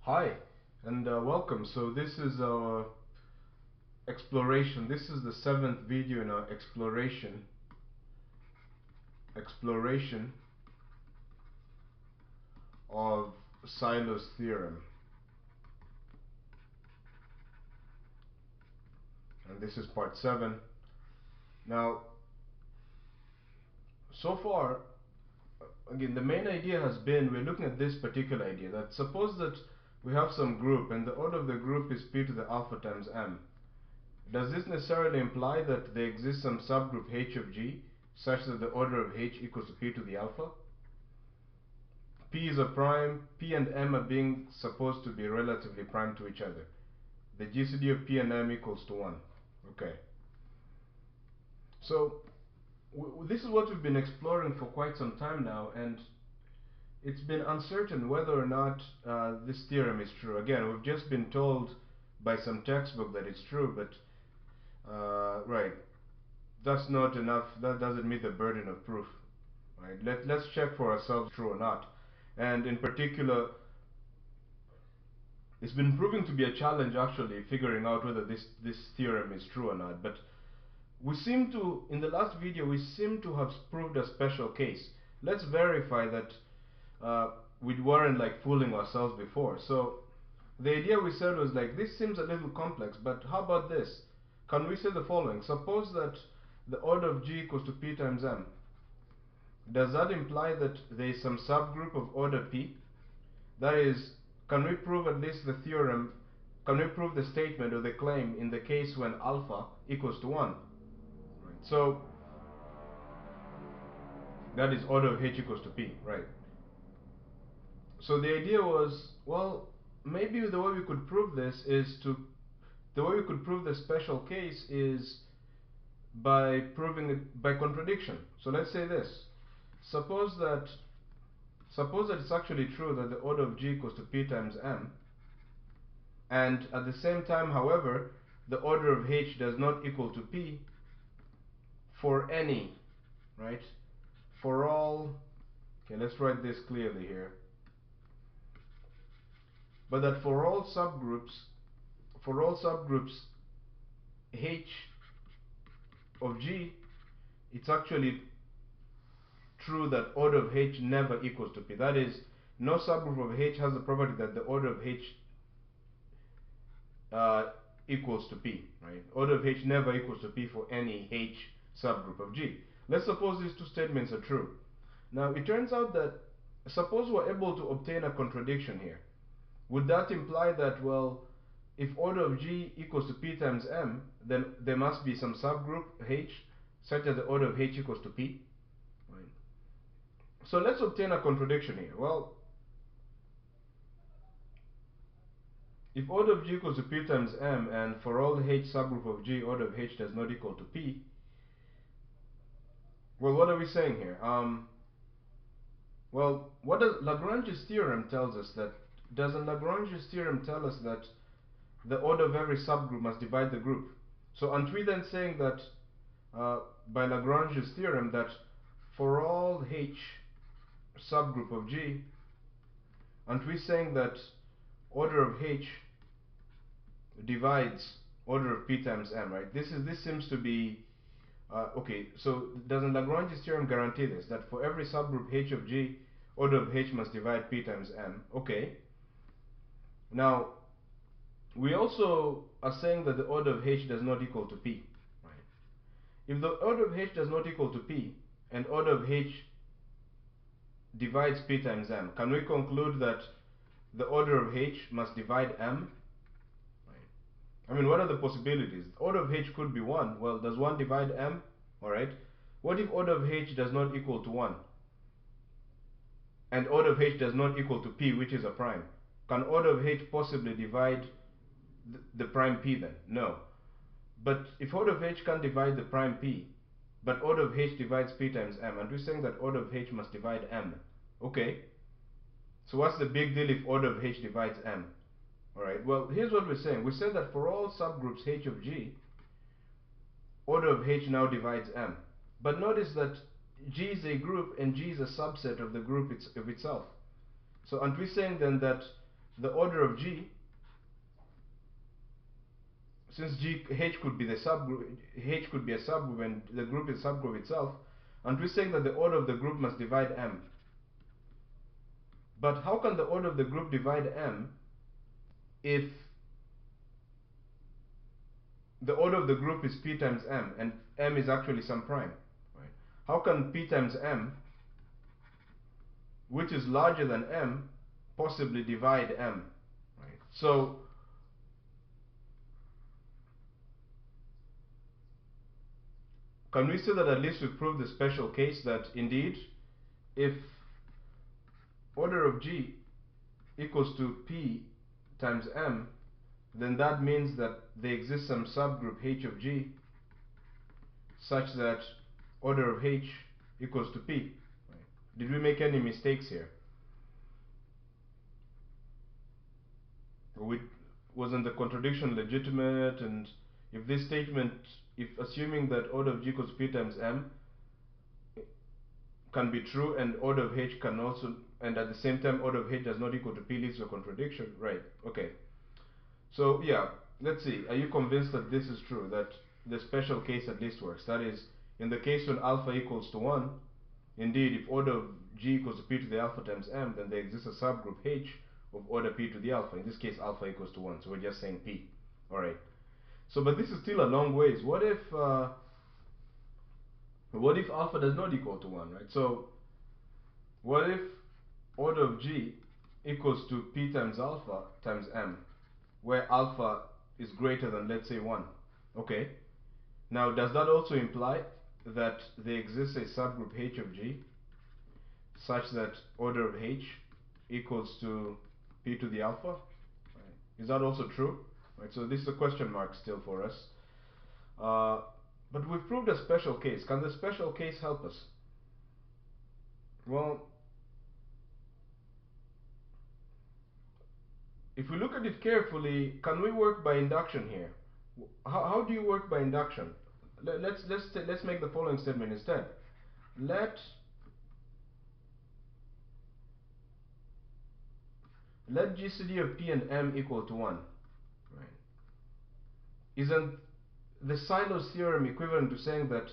Hi, and welcome. So this is our exploration. This is the 7th video in our exploration of Sylow's theorem. And this is part 7. Now, so far, again, the main idea has been, we're looking at this particular idea, that suppose that we have some group and the order of the group is p to the alpha times m. Does this necessarily imply that there exists some subgroup h of g such that the order of h equals to p to the alpha? P is a prime, P and M are being supposed to be relatively prime to each other. The GCD of P and M equals to 1. Okay. So, this is what we've been exploring for quite some time now, and it's been uncertain whether or not this theorem is true. Again, we've just been told by some textbook that it's true, but, right, that's not enough. That doesn't meet the burden of proof. Right? Let's check for ourselves true or not. And in particular, it's been proving to be a challenge actually figuring out whether this theorem is true or not, but we seem to, in the last video, we seem to have proved a special case. Let's verify that we weren't like fooling ourselves before. So the idea we said was like, this seems a little complex, but how about this? Can we say the following? Suppose that the order of g equals to p times m. Does that imply that there is some subgroup of order p? That is, can we prove at least the theorem, can we prove the statement or the claim in the case when alpha equals to 1? Right. So, that is order of h equals to p, right? So the idea was, well, maybe the way we could prove this is the way we could prove the special case is by proving it by contradiction. So let's say this. Suppose that it's actually true that the order of g equals to p times m, and at the same time, however, the order of h does not equal to p for any, right? For all, okay, let's write this clearly here. But that for all subgroups h of g, it's actually true that order of h never equals to p. That is, no subgroup of h has the property that the order of h equals to p, right? Order of h never equals to p for any h subgroup of g. Let's suppose these two statements are true. Now, it turns out that, suppose we're able to obtain a contradiction here. Would that imply that, well, if order of g equals to p times m, then there must be some subgroup h such that the order of h equals to p? Right. So let's obtain a contradiction here. Well, if order of g equals to p times m, and for all h subgroup of g, order of h does not equal to p, well, what are we saying here? Well, what does Lagrange's theorem tells us that? Doesn't Lagrange's theorem tell us that the order of every subgroup must divide the group? So aren't we then saying that by Lagrange's theorem that for all h subgroup of g, aren't we saying that order of h divides order of p times m, right? This seems to be okay. So doesn't Lagrange's theorem guarantee this, that for every subgroup h of g, order of h must divide p times m? Okay. Now, we also are saying that the order of h does not equal to p, right? If the order of h does not equal to p, and order of h divides p times m, can we conclude that the order of h must divide m? Right. I mean, what are the possibilities? Order of h could be 1. Well, does 1 divide m? Alright. What if order of h does not equal to 1? And order of h does not equal to p, which is a prime. Can order of h possibly divide the prime p then? No. But if order of h can't divide the prime p, but order of h divides p times m, and we're saying that order of h must divide m. Okay. So what's the big deal if order of h divides m? Alright, well, here's what we're saying. We said that for all subgroups h of g, order of h now divides m. But notice that g is a group and g is a subset of the group of itself. So aren't we saying then that the order of G, since H could be the subgroup, H could be a subgroup and the group is a subgroup itself, and we're saying that the order of the group must divide M. But how can the order of the group divide M if the order of the group is P times M and M is actually some prime? Right? How can P times M, which is larger than M, possibly divide M? Right? So can we say that at least we've proved the special case that indeed if order of G equals to P times M, then that means that there exists some subgroup H of G such that order of H equals to P. Right? Did we make any mistakes here? Wasn't the contradiction legitimate? And if this statement, if assuming that order of G equals P times M can be true and order of H can also, and at the same time order of H does not equal to P, leads to a contradiction, right? Okay. So yeah, let's see. Are you convinced that this is true, that the special case at least works? That is, in the case when alpha equals to 1, indeed, if order of G equals to P to the alpha times M, then there exists a subgroup H of order P to the alpha. In this case, alpha equals to 1, so we're just saying P. All right. So, but this is still a long ways. What if alpha does not equal to 1, right? So, what if order of G equals to P times alpha times M, where alpha is greater than, let's say, 1? Okay. Now, does that also imply that there exists a subgroup H of G such that order of H equals to P to the alpha? Right. Is that also true? Right. So this is a question mark still for us. But we've proved a special case. Can the special case help us? Well, if we look at it carefully, can we work by induction here? How do you work by induction? Let's make the following statement instead. Let GCD of P and M equal to 1. Right. Isn't the Sylow's theorem equivalent to saying that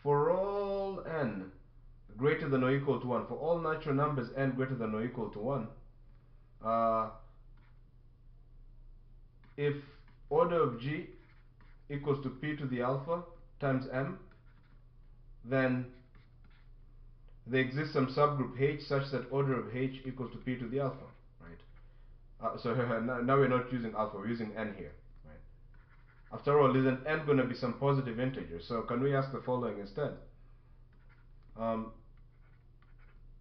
for all n greater than or equal to 1, for all natural numbers n greater than or equal to 1, if order of G equals to P to the alpha times M, then there exists some subgroup H such that order of H equals to P to the alpha, right? So now we're not using alpha, we're using n here, right? After all, isn't n going to be some positive integer? So can we ask the following instead?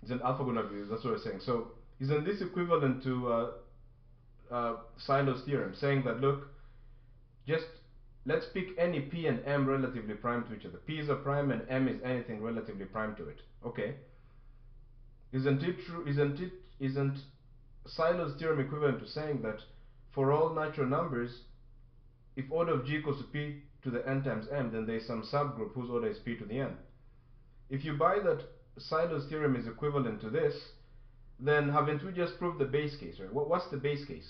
Isn't alpha going to be, that's what we're saying. So isn't this equivalent to Sylow's theorem, saying that, look, just let's pick any P and M relatively prime to each other. P is a prime and M is anything relatively prime to it. Okay. Isn't it true? Isn't Sylow's theorem equivalent to saying that for all natural numbers, if order of G equals to P to the n times M, then there's some subgroup whose order is P to the n. If you buy that Sylow's theorem is equivalent to this, then haven't we just proved the base case, right? What's the base case?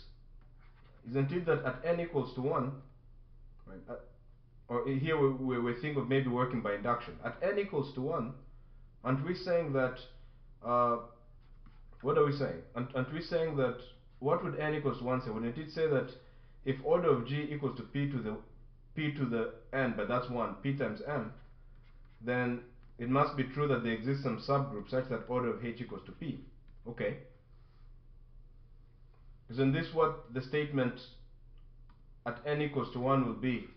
Isn't it that at n equals to 1, right? Or here we think of maybe working by induction. At n equals to 1, aren't we saying that, what are we saying? Aren't we saying that, what would n equals to 1 say? Wouldn't it say that if order of G equals to P to the n, but that's 1, P times M, then it must be true that there exists some subgroup such that order of H equals to P. Okay. Isn't this what the statement at n equals to 1 will be?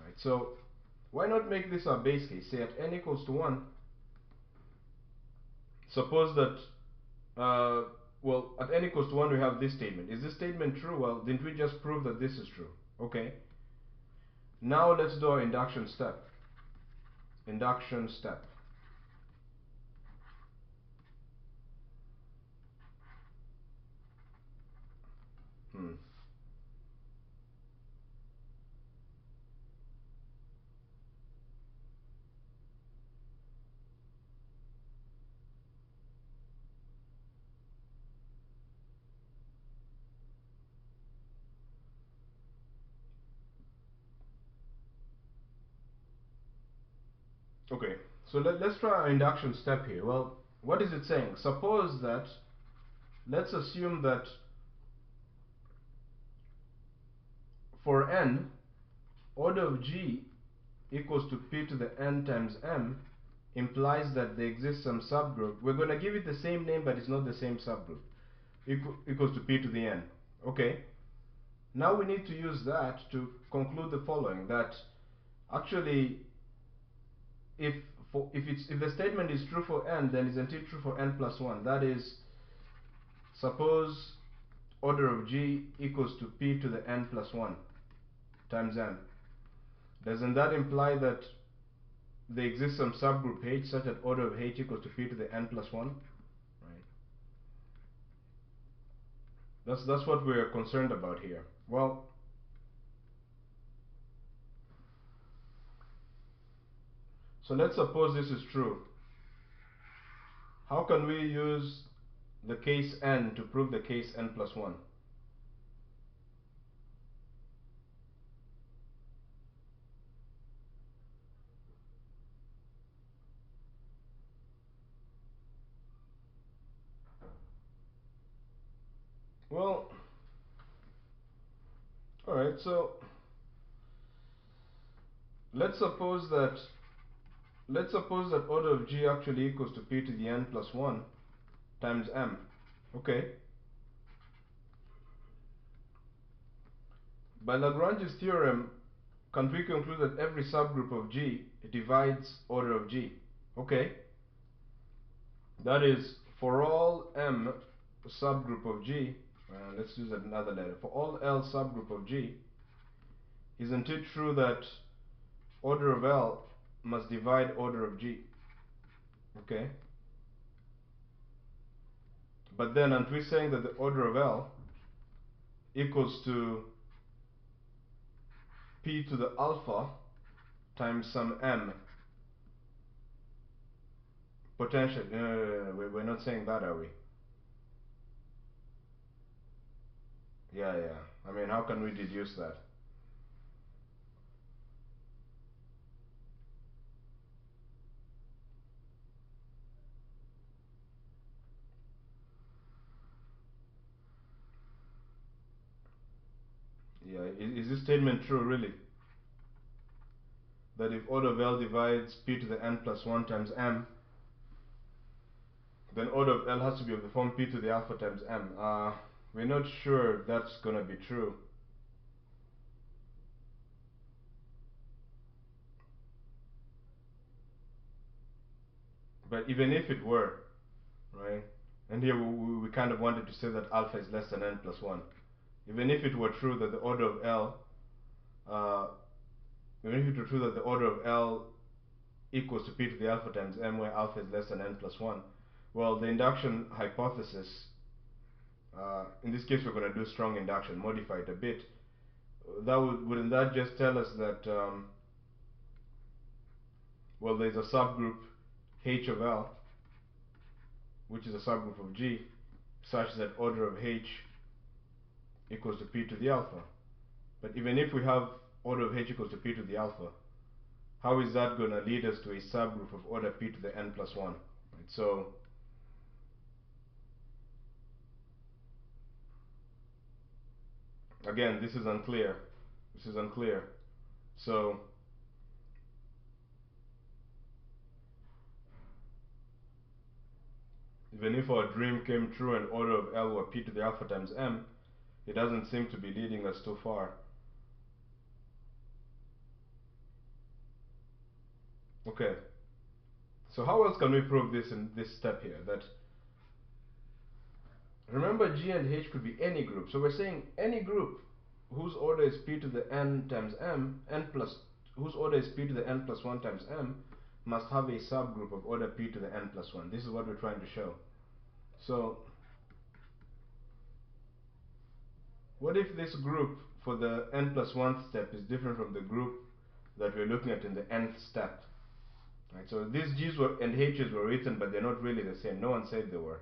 Right. So why not make this our base case? Say at n equals to 1, suppose that, well, at n equals to 1 we have this statement. Is this statement true? Well, didn't we just prove that this is true? Okay. Now let's do our induction step. Induction step. Okay, so let's try our induction step here. Well, what is it saying? Suppose that, let's assume that for n, order of g equals to p to the n times m implies that there exists some subgroup. We're going to give it the same name, but it's not the same subgroup. Equals to p to the n. Okay. Now we need to use that to conclude the following, that actually if if the statement is true for n, then isn't it true for n plus 1? That is, suppose order of g equals to p to the n plus 1 times m. Doesn't that imply that there exists some subgroup h such that order of h equals to p to the n plus 1? Right. That's what we're concerned about here. Well, so let's suppose this is true. How can we use the case n to prove the case n plus 1? Well, alright, so let's suppose that order of g actually equals to p to the n plus 1 times m. Okay. By Lagrange's theorem, can we conclude that every subgroup of G divides order of G? Okay. That is, for all M subgroup of G, let's use another letter. For all L subgroup of G, isn't it true that order of L must divide order of G? Okay. But then, aren't we saying that the order of L equals to p to the alpha times some m? Potential. No, we're not saying that, are we? Yeah. I mean, how can we deduce that? Yeah, is this statement true, really? That if order of L divides p to the n plus 1 times m, then order of L has to be of the form p to the alpha times m. We're not sure if that's going to be true. But even if it were, right? And here we kind of wanted to say that alpha is less than n plus 1. Even if it were true that the order of L, uh, even if it were true that the order of L equals to p to the alpha times m, where alpha is less than n plus 1, well, the induction hypothesis, in this case we're going to do strong induction, modify it a bit. Wouldn't that just tell us that, well, there's a subgroup h of L, which is a subgroup of G, such that order of h equals to p to the alpha. But even if we have order of h equals to p to the alpha, how is that going to lead us to a subgroup of order p to the n plus 1? Right? So again, this is unclear. This is unclear. So even if our dream came true and order of L were p to the alpha times m, it doesn't seem to be leading us too far. Okay. So how else can we prove this in this step here? That, remember, G and H could be any group. So we're saying any group whose order is p to the n times m, whose order is p to the n plus 1 times m, must have a subgroup of order p to the n plus 1. This is what we're trying to show. So what if this group for the n plus 1th step is different from the group that we're looking at in the nth step? Right, so these G's and H's were written, but they're not really the same. No one said they were.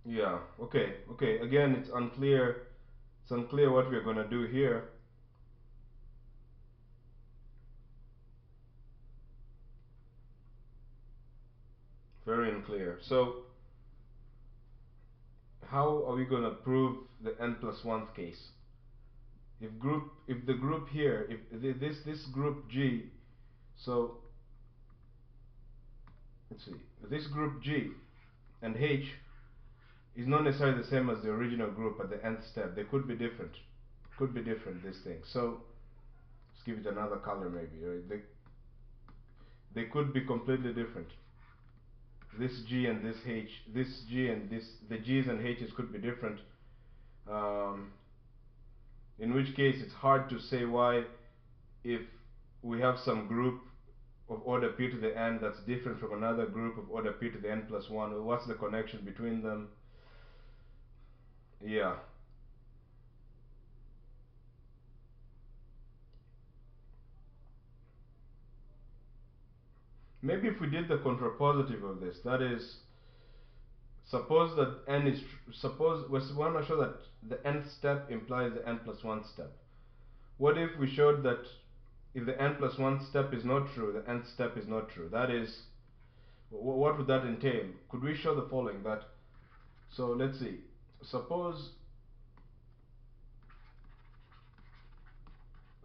Yeah, okay, okay. Again, it's unclear. It's unclear what we're going to do here. Very unclear. So, how are we going to prove the n plus 1th case? If the group here, if this group G, so let's see, this group G and H is not necessarily the same as the original group at the nth step. They could be different. Could be different, these things. So let's give it another color maybe, right? They could be completely different. This G and this H, this G and this, the G's and H's could be different. Um, in which case it's hard to say why, if we have some group of order p to the n that's different from another group of order p to the n plus 1, what's the connection between them? Yeah. Maybe if we did the contrapositive of this, that is, suppose that n is, suppose we want to show that the nth step implies the n plus 1 step. What if we showed that if the n plus 1 step is not true, the nth step is not true? That is, what would that entail? Could we show the following, that, so let's see, suppose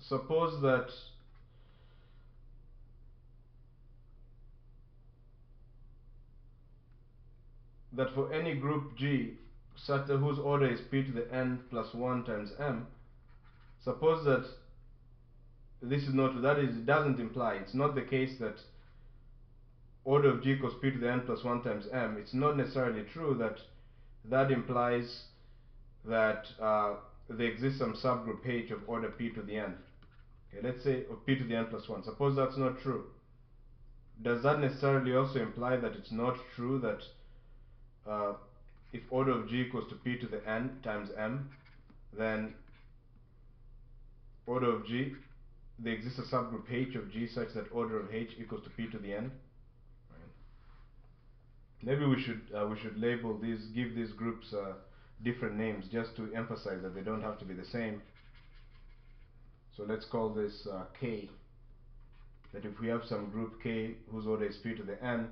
suppose that for any group G such that whose order is p to the n plus 1 times m, suppose that this is not, that is, it doesn't imply, it's not the case that order of G equals p to the n plus 1 times m. It's not necessarily true that that implies that there exists some subgroup H of order p to the n. Okay, let's say of p to the n plus 1. Suppose that's not true. Does that necessarily also imply that it's not true that uh, if order of G equals to p to the n times m, then order of G, there exists a subgroup H of G such that order of H equals to p to the n? Right. Maybe we should label these, give these groups different names just to emphasize that they don't have to be the same. So let's call this K. That if we have some group K whose order is p to the n,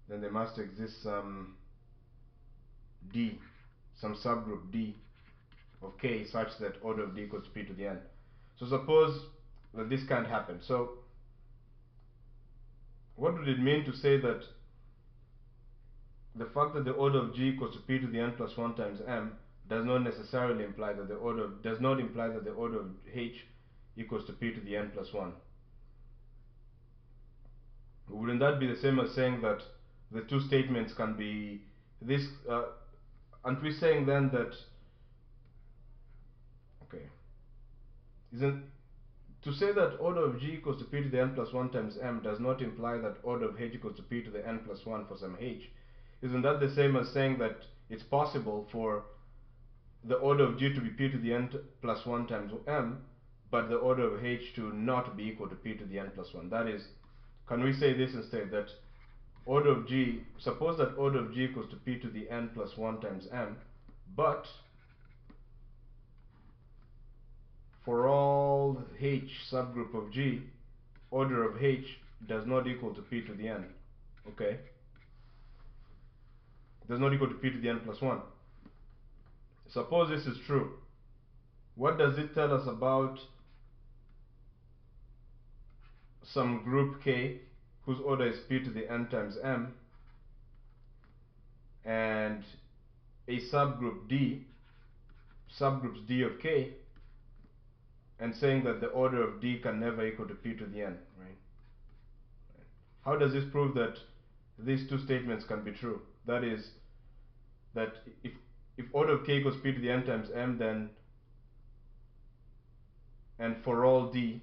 then there must exist some D, some subgroup D of K such that order of D equals to p to the n. So suppose that this can't happen. So what would it mean to say that the fact that the order of G equals to p to the n plus 1 times m does not necessarily imply that the order, does not imply that the order of H equals to p to the n plus 1? Wouldn't that be the same as saying that the two statements can be this, aren't we saying then that, okay, isn't, to say that order of G equals to p to the n plus 1 times m does not imply that order of H equals to p to the n plus 1 for some H? Isn't that the same as saying that it's possible for the order of G to be p to the n plus 1 times m, but the order of H to not be equal to p to the n plus 1? That is, can we say this instead, that order of G, suppose that order of G equals to p to the n plus 1 times m, but for all H subgroup of G, order of H does not equal to p to the n. Okay? Does not equal to p to the n plus 1. Suppose this is true. What does it tell us about some group K whose order is p to the n times m and a subgroup D, subgroups D of K, and saying that the order of D can never equal to p to the n, right? How does this prove that these two statements can be true? That is, that if order of k equals p to the n times m, then, and for all D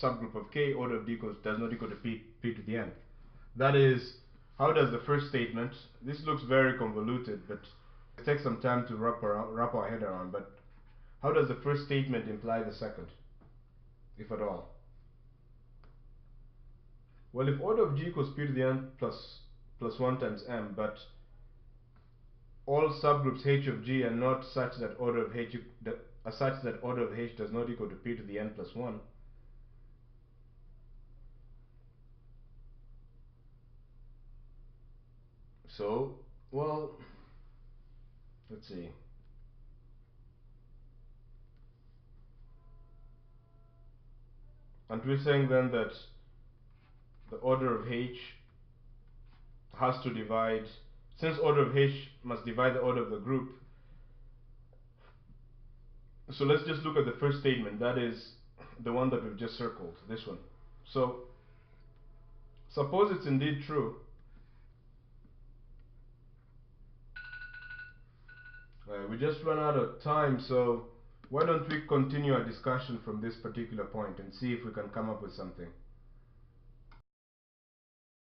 subgroup of k, order of D equals, does not equal to p to the n. That is, how does the first statement, this looks very convoluted, but it takes some time to wrap our head around, but how does the first statement imply the second, if at all? Well, if order of G equals p to the n plus 1 times m, but all subgroups H of G are not such that order of H are such that order of H does not equal to P to the n plus 1. So, well, let's see. And we're saying then that the order of H has to divide, since order of H must divide the order of the group. So let's just look at the first statement, that is the one that we've just circled, this one. So suppose it's indeed true. We just run out of time, so why don't we continue our discussion from this particular point and see if we can come up with something.